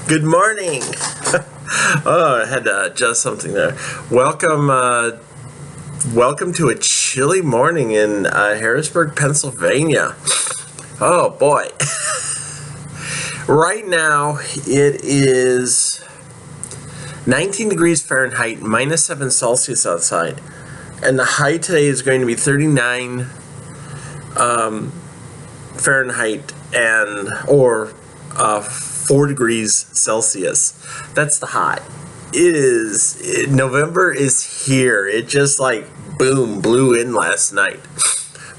Good morning. Oh, I had to adjust something there. Welcome to a chilly morning in Harrisburg, Pennsylvania. Oh boy. Right now it is 19 degrees Fahrenheit, -7 Celsius outside, and the high today is going to be 39 Fahrenheit or 4 degrees Celsius. That's the high. November is here. It just like boom blew in last night.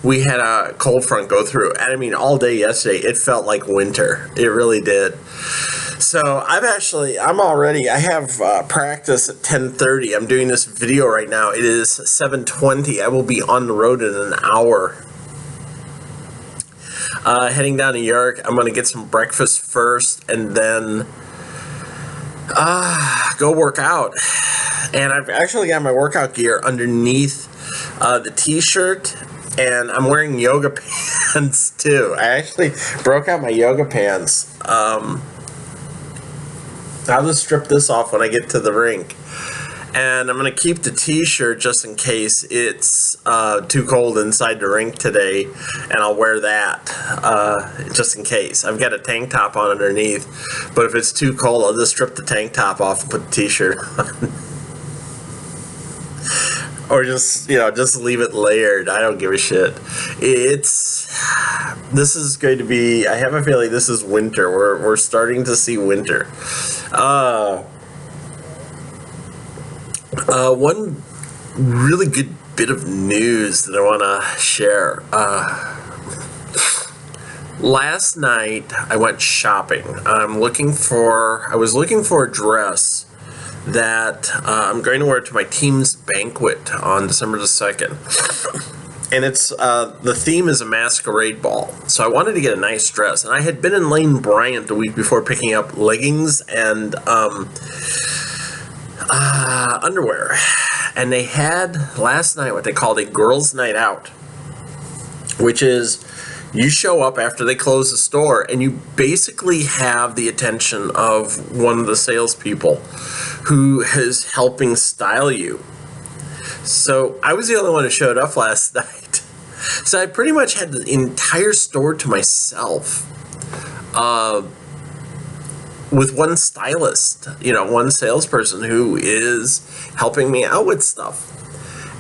We had a cold front go through, and I mean all day yesterday it felt like winter. It really did. So I have practice at 10:30. I'm doing this video right now. It is 7:20. I will be on the road in an hour. Heading down to York. I'm going to get some breakfast first and then go work out. And I've actually got my workout gear underneath the t-shirt, and I'm wearing yoga pants too. I actually broke out my yoga pants. I'll just strip this off when I get to the rink. And I'm going to keep the t-shirt just in case it's too cold inside the rink today, and I'll wear that just in case. I've got a tank top on underneath, but if it's too cold, I'll just strip the tank top off and put the t-shirt on. Or just leave it layered. I don't give a shit. This is going to be, I have a feeling this is winter. We're starting to see winter. One really good bit of news that I want to share. Last night I went shopping. I was looking for a dress that I'm going to wear to my team's banquet on December the 2nd. And it's the theme is a masquerade ball. So I wanted to get a nice dress. And I had been in Lane Bryant the week before picking up leggings and underwear, and they had last night what they called a girls' night out, which is you show up after they close the store and you basically have the attention of one of the salespeople who is helping style you. So I was the only one who showed up last night, so I pretty much had the entire store to myself. With one stylist, one salesperson who is helping me out with stuff.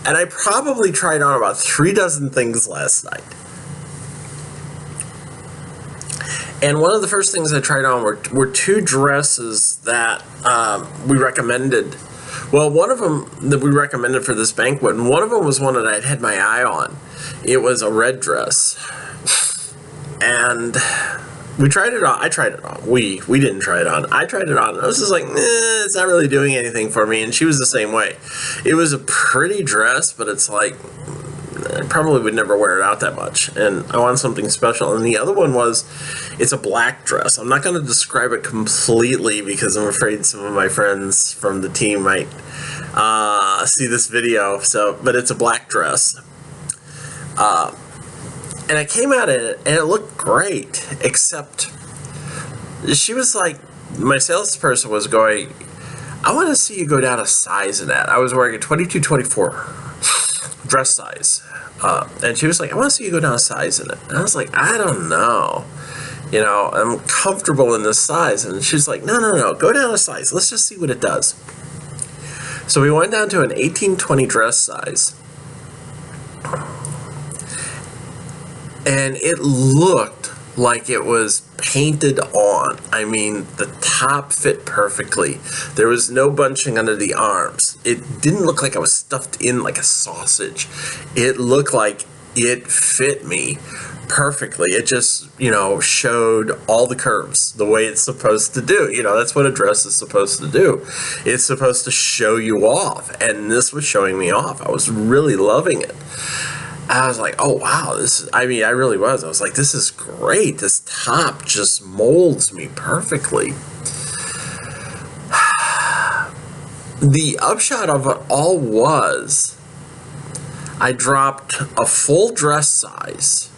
And I probably tried on about 3 dozen things last night. And one of the first things I tried on were 2 dresses that we recommended. Well, one of them that we recommended for this banquet, and one of them was one that I'd had my eye on. It was a red dress. And we tried it on. I tried it on. We didn't try it on. I tried it on. And I was just like, it's not really doing anything for me. And she was the same way. It was a pretty dress, but it's like, I probably would never wear it out that much. And I want something special. And the other one it's a black dress. I'm not going to describe it completely because I'm afraid some of my friends from the team might see this video. But it's a black dress. And I came at it, and it looked great, except she was like, my salesperson was going, I want to see you go down a size in that. I was wearing a 22-24 dress size. And she was like, I want to see you go down a size in it. And I was like, I don't know. I'm comfortable in this size. And she's like, no, go down a size. Let's just see what it does. So we went down to an 18-20 dress size. And it looked like it was painted on. I mean, the top fit perfectly. There was no bunching under the arms. It didn't look like I was stuffed in like a sausage. It looked like it fit me perfectly. It just, showed all the curves the way it's supposed to do. That's what a dress is supposed to do. It's supposed to show you off. And this was showing me off. I was really loving it. I was like, oh, wow, I really was. I was like, this is great. This top just molds me perfectly. The upshot of it all was I dropped a full dress size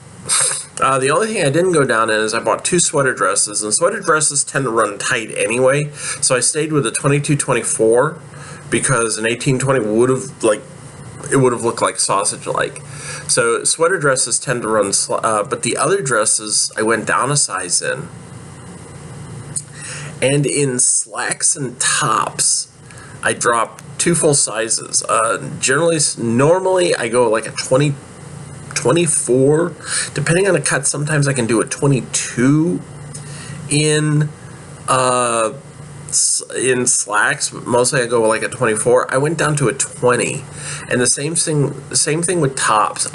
The only thing I didn't go down in is I bought 2 sweater dresses, and sweater dresses tend to run tight anyway, so I stayed with a 22-24 because an 18-20 would have looked like sausage like. So sweater dresses tend to run, but the other dresses I went down a size in. And in slacks and tops, I dropped 2 full sizes. Normally I go like a 20, 24, depending on the cut. Sometimes I can do a 22 in slacks, but mostly I go like a 24. I went down to a 20, and the same thing with tops.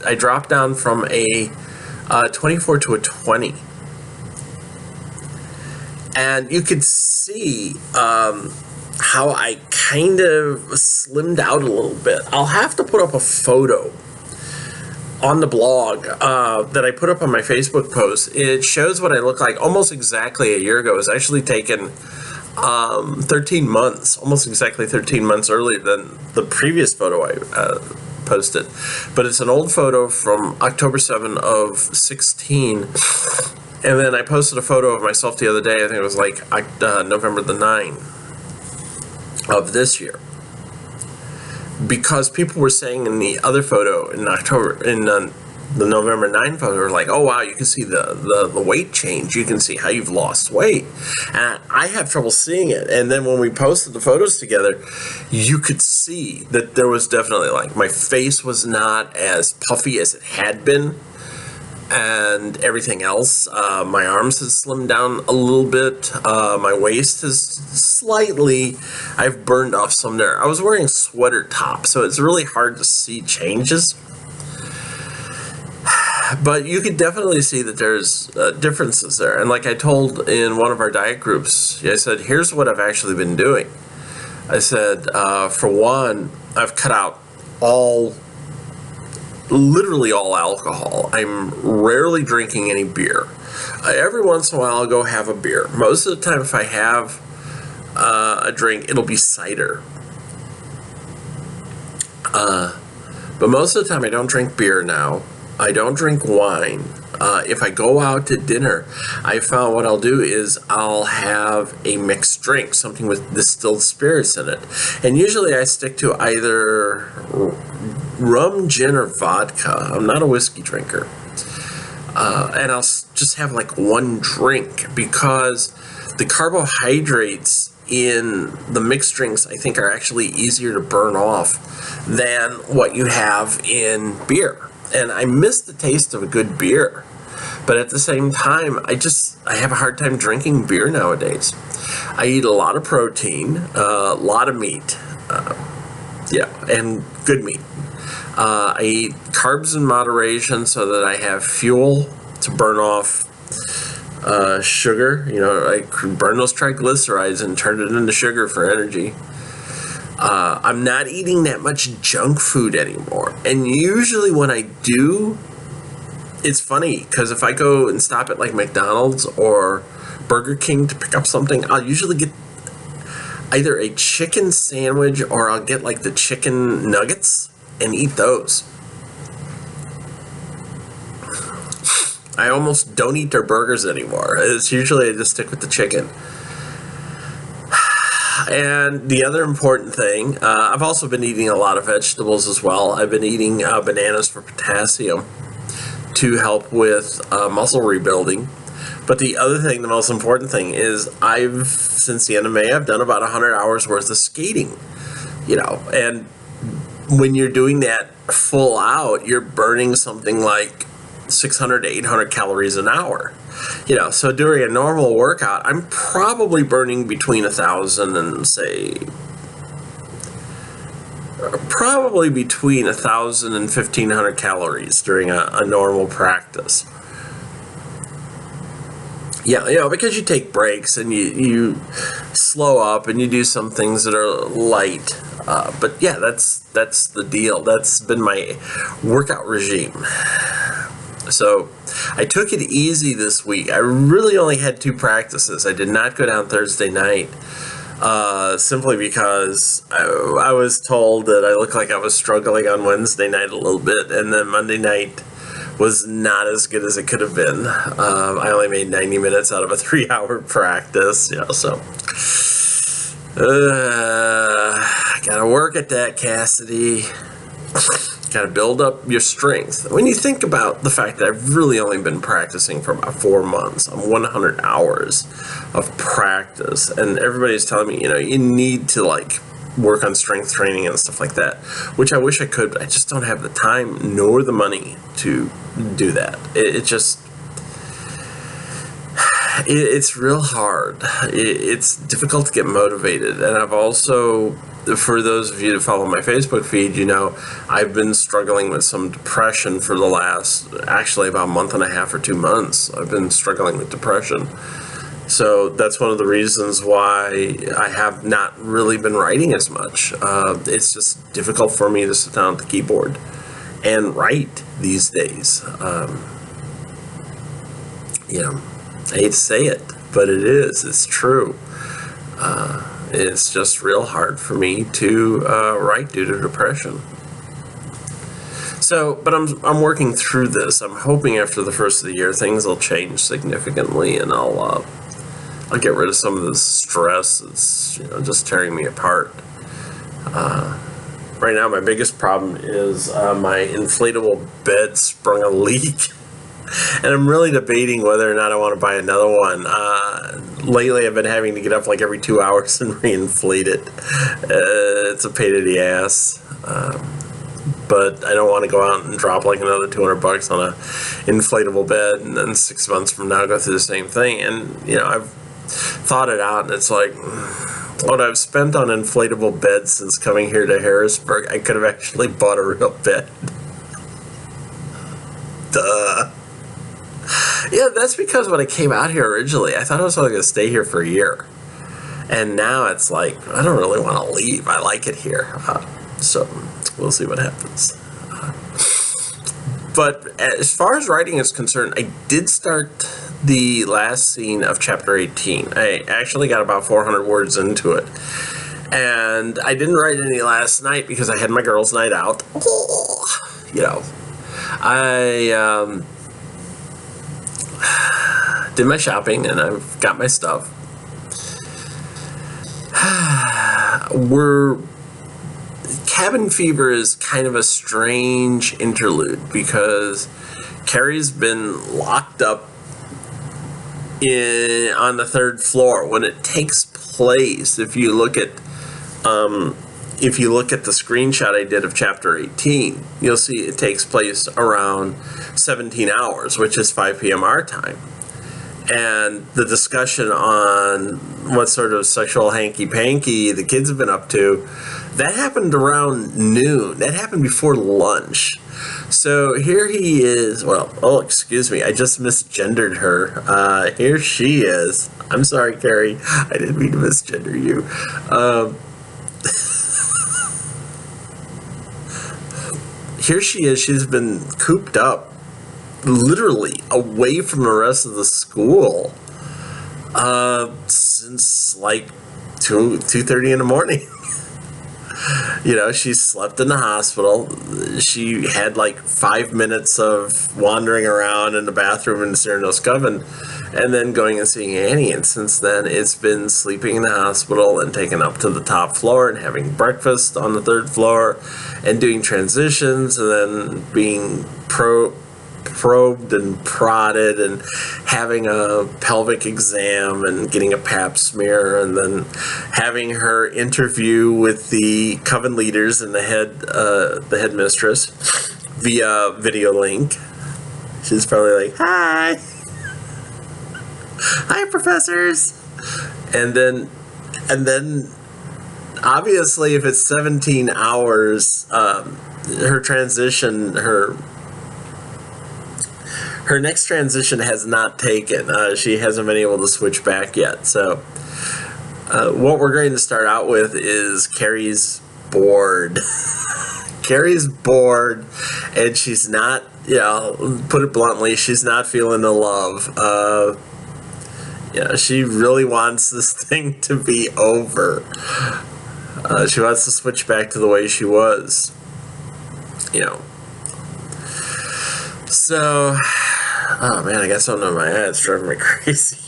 I dropped down from a 24 to a 20, and you could see how I kind of slimmed out a little bit. I'll have to put up a photo on the blog that I put up on my Facebook post. It shows what I look like almost exactly a year ago. It was actually taken 13 months, almost exactly 13 months earlier than the previous photo I posted. But it's an old photo from October 7 of 16. And then I posted a photo of myself the other day. I think it was like November the 9th of this year. Because people were saying in the other photo in October, in the November 9 photo, were like, oh wow, you can see the weight change. You can see how you've lost weight. And I have trouble seeing it. And then when we posted the photos together, you could see that there was definitely, like, my face was not as puffy as it had been. And everything else, my arms has slimmed down a little bit. My waist has slightly, I've burned off some there. I was wearing sweater top, so it's really hard to see changes. But you could definitely see that there's differences there. And like I told in one of our diet groups, I said, here's what I've actually been doing. I said, for one, I've cut out literally all alcohol. I'm rarely drinking any beer. Every once in a while I'll go have a beer. Most of the time if I have a drink, it'll be cider. But most of the time I don't drink beer now. I don't drink wine. If I go out to dinner, I found what I'll do is I'll have a mixed drink, something with distilled spirits in it. And usually I stick to either rum, gin, or vodka. I'm not a whiskey drinker. And I'll just have like one drink because the carbohydrates in the mixed drinks, I think, are actually easier to burn off than what you have in beer. And I miss the taste of a good beer. But at the same time, I have a hard time drinking beer nowadays. I eat a lot of protein, a lot of meat, and good meat. I eat carbs in moderation so that I have fuel to burn off sugar. I can burn those triglycerides and turn it into sugar for energy. I'm not eating that much junk food anymore. And usually when I do, it's funny because if I go and stop at like McDonald's or Burger King to pick up something, I'll usually get either a chicken sandwich or I'll get like the chicken nuggets and eat those. I almost don't eat their burgers anymore. It's usually I just stick with the chicken. And the other important thing, I've also been eating a lot of vegetables as well. I've been eating bananas for potassium to help with muscle rebuilding. But the other thing, the most important thing, is since the end of May, I've done about 100 hours worth of skating. And when you're doing that full out, you're burning something like 600 to 800 calories an hour. So during a normal workout, I'm probably burning between 1,000 and probably between 1,000 and 1,500 calories during a normal practice. Because you take breaks and you slow up and you do some things that are light. But yeah, that's the deal. That's been my workout regime. So I took it easy this week. I really only had 2 practices. I did not go down Thursday night simply because I was told that I looked like I was struggling on Wednesday night a little bit, and then Monday night was not as good as it could have been. I only made 90 minutes out of a 3-hour practice, so gotta work at that, Cassidy. Gotta build up your strength. When you think about the fact that I've really only been practicing for about 4 months, I'm 100 hours of practice, and everybody's telling me, you need to work on strength training and stuff like that, which I wish I could, but I just don't have the time nor the money to do that. It's real hard. It's difficult to get motivated, and I've also, for those of you that follow my Facebook feed, I've been struggling with some depression for the last, actually about a month and a half or 2 months. I've been struggling with depression. So that's one of the reasons why I have not really been writing as much. It's just difficult for me to sit down at the keyboard and write these days. I hate to say it, but it is. It's true. It's just real hard for me to write due to depression. So, but I'm working through this. I'm hoping after the first of the year things will change significantly, and I'll get rid of some of this stress that's just tearing me apart. Right now, my biggest problem is my inflatable bed sprung a leak. And I'm really debating whether or not I want to buy another one. Lately, I've been having to get up every 2 hours and reinflate it. It's a pain in the ass. But I don't want to go out and drop another $200 on a inflatable bed and then 6 months from now go through the same thing. And, I've thought it out, and it's what I've spent on inflatable beds since coming here to Harrisburg, I could have actually bought a real bed. Duh. Yeah, that's because when I came out here originally, I thought I was only going to stay here for a year. And now it's I don't really want to leave. I like it here. So we'll see what happens. But as far as writing is concerned, I did start the last scene of chapter 18. I actually got about 400 words into it. And I didn't write any last night because I had my girls' night out. I did my shopping, and I've got my stuff. Cabin Fever is kind of a strange interlude because Carrie's been locked up on the 3rd floor. When it takes place, if you look at the screenshot I did of chapter 18, you'll see it takes place around 17 hours, which is 5 p.m. our time. And the discussion on what sort of sexual hanky-panky the kids have been up to, that happened around noon. That happened before lunch. So here he is. Excuse me. I just misgendered her. Here she is. I'm sorry, Carrie. I didn't mean to misgender you. Here she is. She's been cooped up, literally away from the rest of the school, since 2:30 in the morning. She slept in the hospital. She had 5 minutes of wandering around in the bathroom in Cyrano's Coven, and then going and seeing Annie. And since then, it's been sleeping in the hospital and taken up to the top floor and having breakfast on the 3rd floor and doing transitions, and then being probed and prodded and having a pelvic exam and getting a pap smear, and then having her interview with the coven leaders and the headmistress via video link. She's probably hi professors. And then obviously if it's 17 hours, her next transition has not taken. She hasn't been able to switch back yet. So what we're going to start out with is Carrie's bored. Carrie's bored, and she's not, put it bluntly, she's not feeling the love. She really wants this thing to be over. She wants to switch back to the way she was. So, oh man, I guess I don't know my head. It's driving me crazy.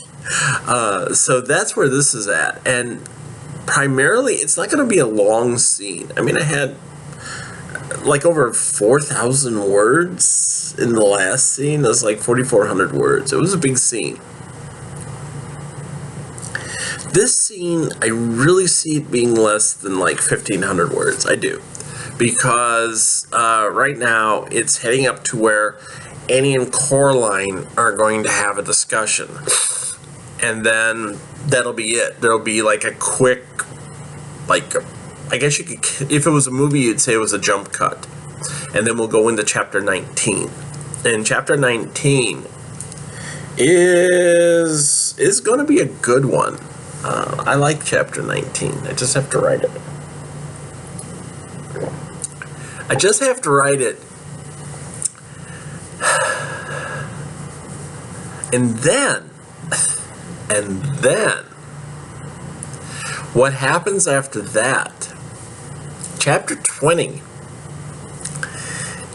So that's where this is at. And primarily, it's not going to be a long scene. I mean, I had like over 4,000 words in the last scene. It was like 4,400 words. It was a big scene. This scene, I really see it being less than like 1,500 words. I do. Because right now, it's heading up to where Annie and Coraline are going to have a discussion. And then that'll be it. There'll be like a quick, like, I guess you could, if it was a movie, you'd say it was a jump cut. And then we'll go into chapter 19. And chapter 19 is going to be a good one. I like chapter 19. I just have to write it. I just have to write it. And then, what happens after that? Chapter 20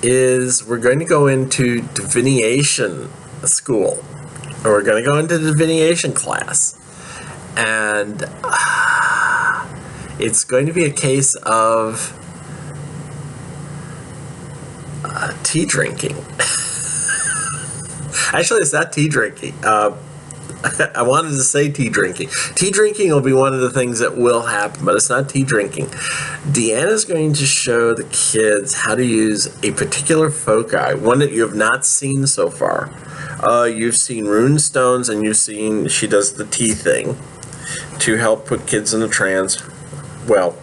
is we're going to go into divination school. Or we're going to go into divination class. And it's going to be a case of tea drinking. Actually, it's not tea drinking. I wanted to say tea drinking. Tea drinking will be one of the things that will happen, but it's not tea drinking. Deanna's going to show the kids how to use a particular foci, one that you have not seen so far. You've seen rune stones, and you've seen she does the tea thing to help put kids in a trance. Well,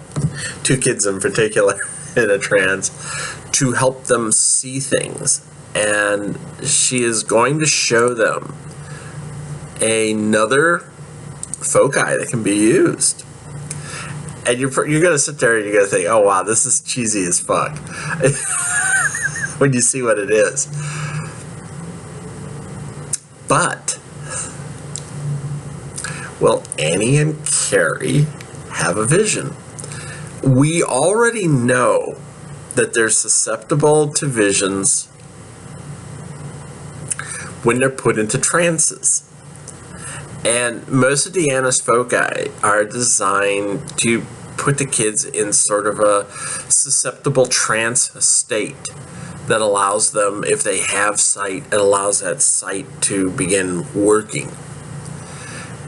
2 kids in particular in a trance to help them see things. And she is going to show them another foci that can be used. And you're going to sit there and you're going to think, oh wow, this is cheesy as fuck. When you see what it is. But will Annie and Carrie have a vision? We already know that they're susceptible to visions when they're put into trances. And most of Deanna's foci are designed to put the kids in sort of a susceptible trance state that allows them, if they have sight, it allows that sight to begin working.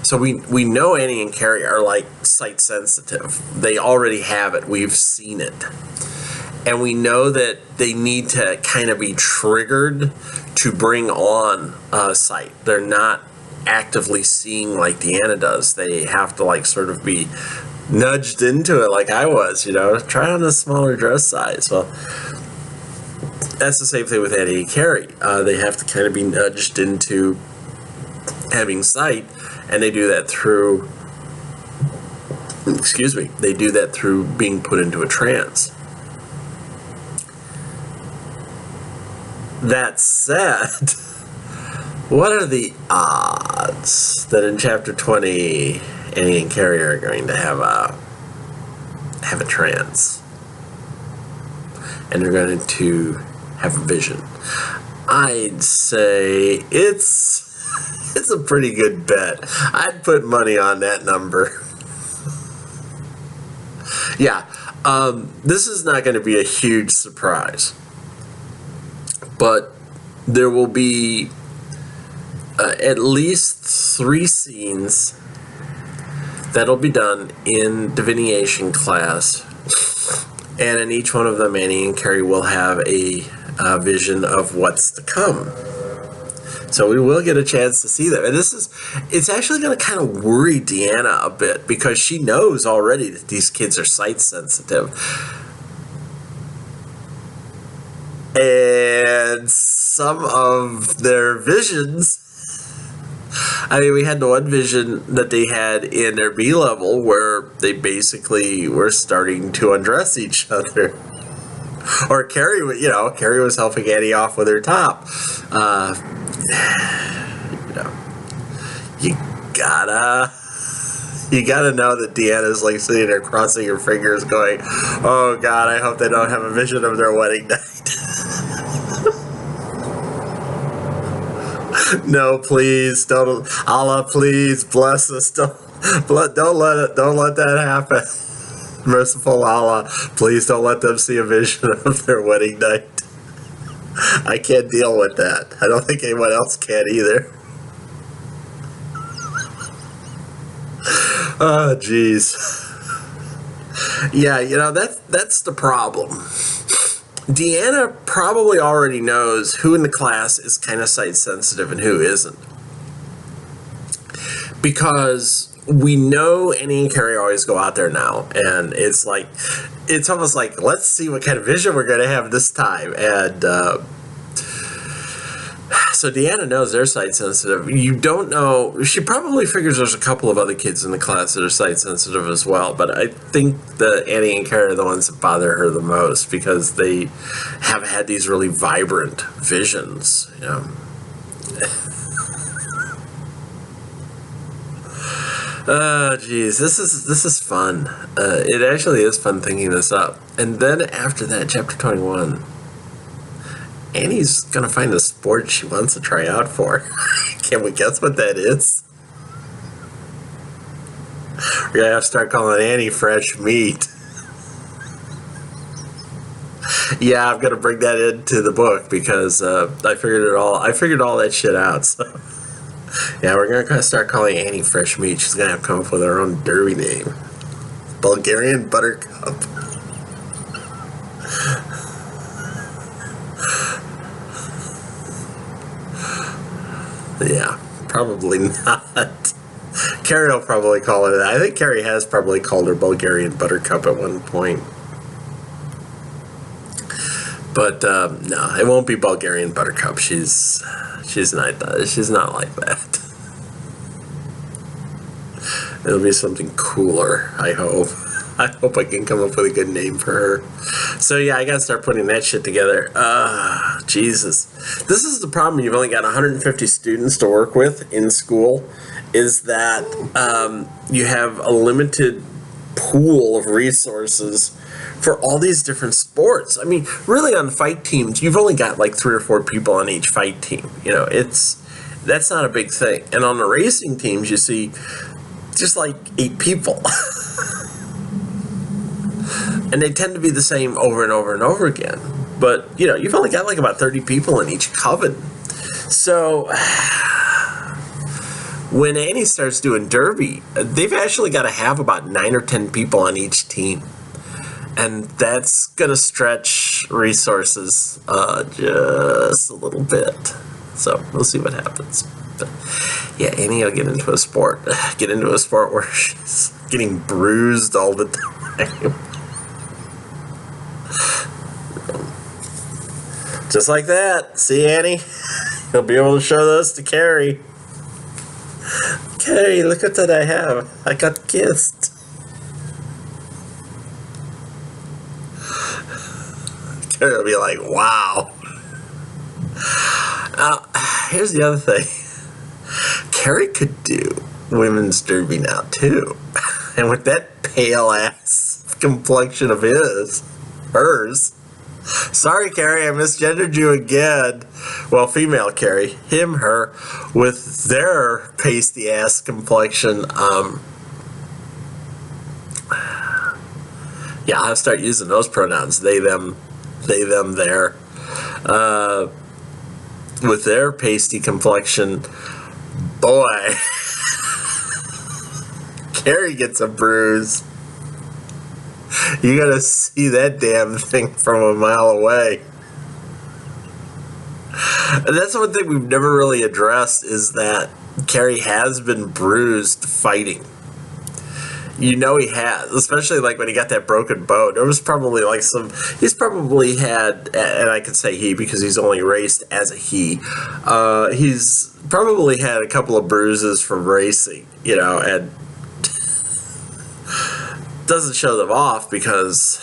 So we know Annie and Carrie are like sight sensitive. They already have it. We've seen it. And we know that they need to kind of be triggered to bring on sight. They're not actively seeing like Deanna does. They have to like sort of be nudged into it like I was, try on a smaller dress size. Well, that's the same thing with Annie and Carrie. They have to kind of be nudged into having sight, and they do that through, they do that through being put into a trance. That said, what are the odds that in chapter 20, Annie and Carrie are going to have a trance? And they're going to have a vision. I'd say it's a pretty good bet. I'd put money on that number. Yeah, this is not going to be a huge surprise. But there will be at least 3 scenes that'll be done in divination class. And in each one of them, Annie and Carrie will have a vision of what's to come. So we will get a chance to see them. And it's actually going to kind of worry Deanna a bit, because she knows already that these kids are sight sensitive. And some of their visions, I mean, we had the one vision that they had in their B level where they basically were starting to undress each other. Or Carrie was helping Annie off with her top. You gotta know that Deanna's like sitting there crossing her fingers going, oh God, I hope they don't have a vision of their wedding night. No, please don't. Allah, please bless us. Don't let that happen. Merciful Allah, please don't let them see a vision of their wedding night. I can't deal with that. I don't think anyone else can either. Oh, jeez. Yeah, that's the problem. Deanna probably already knows who in the class is kind of sight sensitive and who isn't. Because we know Annie and Carrie always go out there now, and it's almost like, let's see what kind of vision we're going to have this time. And so Deanna knows they're sight sensitive. You don't know. She probably figures there's a couple of other kids in the class that are sight sensitive as well. But I think that Annie and Carrie are the ones that bother her the most because they have had these really vibrant visions. Oh, geez, this is fun. It actually is fun thinking this up. And then after that, chapter 21. Annie's gonna find a sport she wants to try out for. Can we guess what that is? We're gonna have to start calling Annie fresh meat. Yeah, I'm gonna bring that into the book because I figured all that shit out. So yeah, we're gonna start calling Annie fresh meat. She's gonna have to come up with her own derby name. Bulgarian Buttercup. Yeah, probably not. Carrie will probably call it that. I think Carrie has probably called her Bulgarian Buttercup at one point. But no, it won't be Bulgarian Buttercup. She's not like that. It'll be something cooler, I hope. I hope I can come up with a good name for her. So yeah, I gotta start putting that shit together. Jesus. This is the problem when you've only got 150 students to work with in school, is that you have a limited pool of resources for all these different sports. I mean, really on fight teams, you've only got like 3 or 4 people on each fight team. That's not a big thing. And on the racing teams, you see just like 8 people. And they tend to be the same over and over and over again. But, you've only got like about 30 people in each coven. So when Annie starts doing derby, they've actually got to have about 9 or 10 people on each team. And that's going to stretch resources just a little bit. So we'll see what happens. But yeah, Annie will get into a sport where she's getting bruised all the time. Just like that. See, Annie? You'll be able to show those to Carrie. Carrie, look what I have. I got kissed. Carrie will be like, wow. Now, here's the other thing. Carrie could do women's derby now, too. And with that pale-ass complexion of hers. Sorry, Carrie, I misgendered you again. Well, female Carrie, him, her, with their pasty-ass complexion. Yeah, I'll start using those pronouns. They, them, their. With their pasty complexion, boy, Carrie gets a bruise. You gotta see that damn thing from a mile away. And that's one thing we've never really addressed, is that Carrie has been bruised fighting. He has, especially like when he got that broken bone. There was probably like he's probably had, and I can say he because he's only raced as a he, he's probably had a couple of bruises from racing, and doesn't show them off because,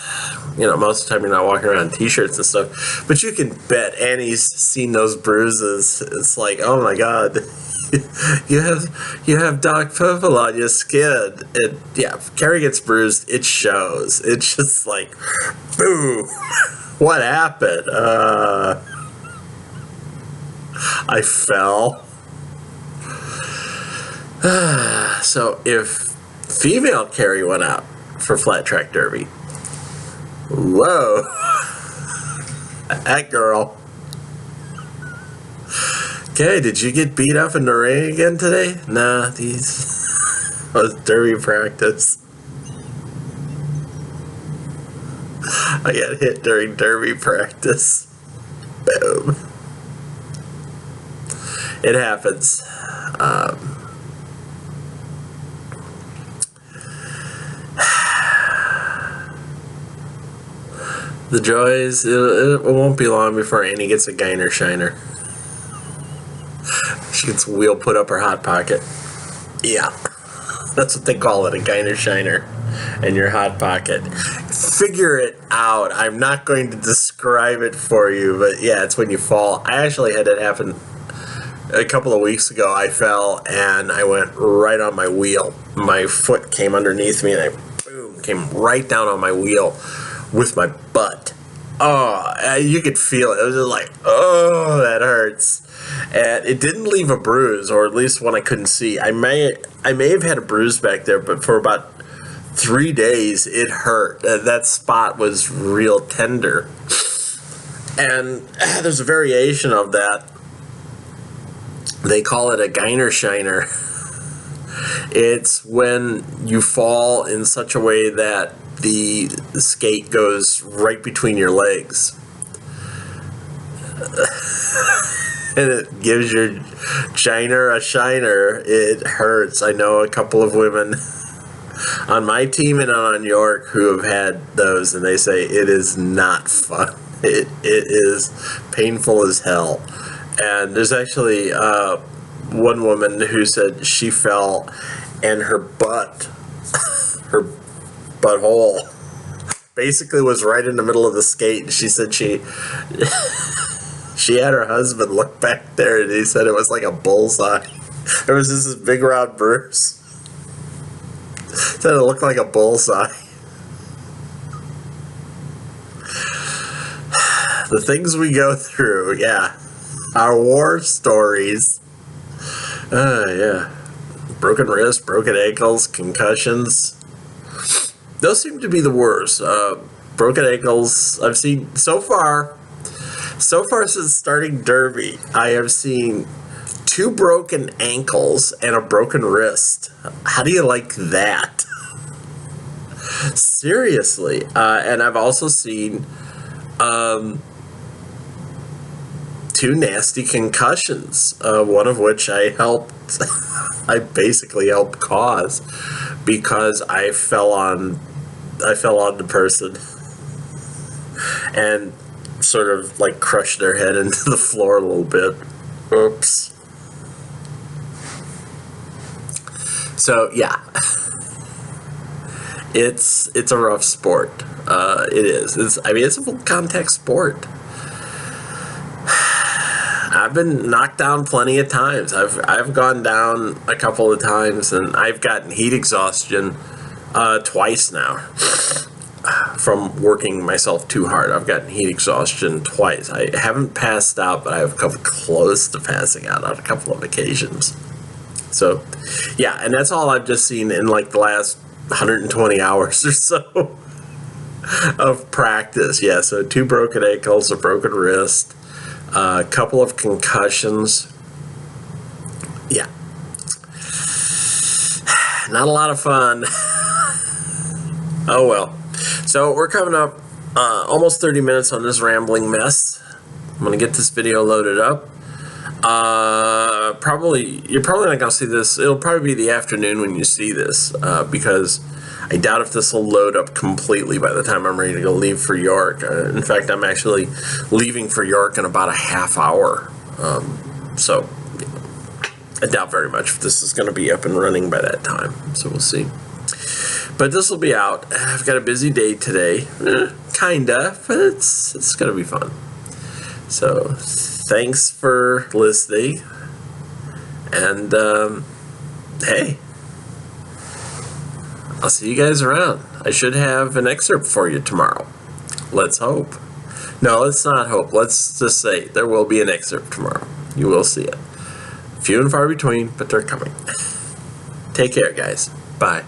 most of the time you're not walking around in t-shirts and stuff, but you can bet Annie's seen those bruises. It's like, oh my God. You have dark purple on your skin. And yeah, if Carrie gets bruised, it shows. It's just like, boo. What happened? I fell. So if female Carrie went out for flat track derby, whoa, that girl. Okay, did you get beat up in the rain again today? Nah, these was derby practice. I got hit during derby practice. Boom. It happens. The joys, it won't be long before Annie gets a Geiner Shiner. She gets a wheel put up her hot pocket. Yeah, that's what they call it, a Geiner Shiner in your hot pocket. Figure it out. I'm not going to describe it for you, but yeah, it's when you fall. I actually had it happen a couple of weeks ago. I fell and I went right on my wheel. My foot came underneath me and I boom, came right down on my wheel with my butt. Oh, you could feel it. It was just like, oh, that hurts. And it didn't leave a bruise, or at least one I couldn't see. I may have had a bruise back there, but for about 3 days it hurt. That spot was real tender. And there's a variation of that. They call it a Geiner Shiner. It's when you fall in such a way that the skate goes right between your legs. And it gives your shiner a shiner. It hurts. I know a couple of women on my team and on York who have had those, and they say it is not fun. It is painful as hell. And there's actually one woman who said she fell and her butthole basically was right in the middle of the skate. And she said she had her husband look back there and he said it was like a bullseye. There was this big round bruise. Said it looked like a bullseye. The things we go through, yeah. Our war stories. Yeah. Broken wrists, broken ankles, concussions. Those seem to be the worst. Broken ankles, I've seen so far since starting derby, I have seen 2 broken ankles and a broken wrist. How do you like that? Seriously. And I've also seen 2 nasty concussions, one of which I basically helped cause because I fell on the person and sort of like crushed their head into the floor a little bit. Oops. So yeah, it's a rough sport. It is. It's a full contact sport. I've been knocked down plenty of times. I've gone down a couple of times, and I've gotten heat exhaustion twice now from working myself too hard. I've gotten heat exhaustion twice. I haven't passed out, but I've come close to passing out on a couple of occasions. So, yeah, and that's all I've just seen in like the last 120 hours or so of practice. Yeah, so 2 broken ankles, a broken wrist, a couple of concussions. Yeah. Not a lot of fun. Oh well. So we're coming up almost 30 minutes on this rambling mess. I'm going to get this video loaded up. You're probably not going to see this. It'll probably be the afternoon when you see this because I doubt if this will load up completely by the time I'm ready to go leave for York. In fact, I'm actually leaving for York in about a half hour. So I doubt very much if this is going to be up and running by that time. So we'll see. But this will be out. I've got a busy day today. Kinda, but it's going to be fun. So thanks for listening. And hey, I'll see you guys around. I should have an excerpt for you tomorrow. Let's hope. No, let's not hope. Let's just say there will be an excerpt tomorrow. You will see it. Few and far between, but they're coming. Take care, guys. Bye.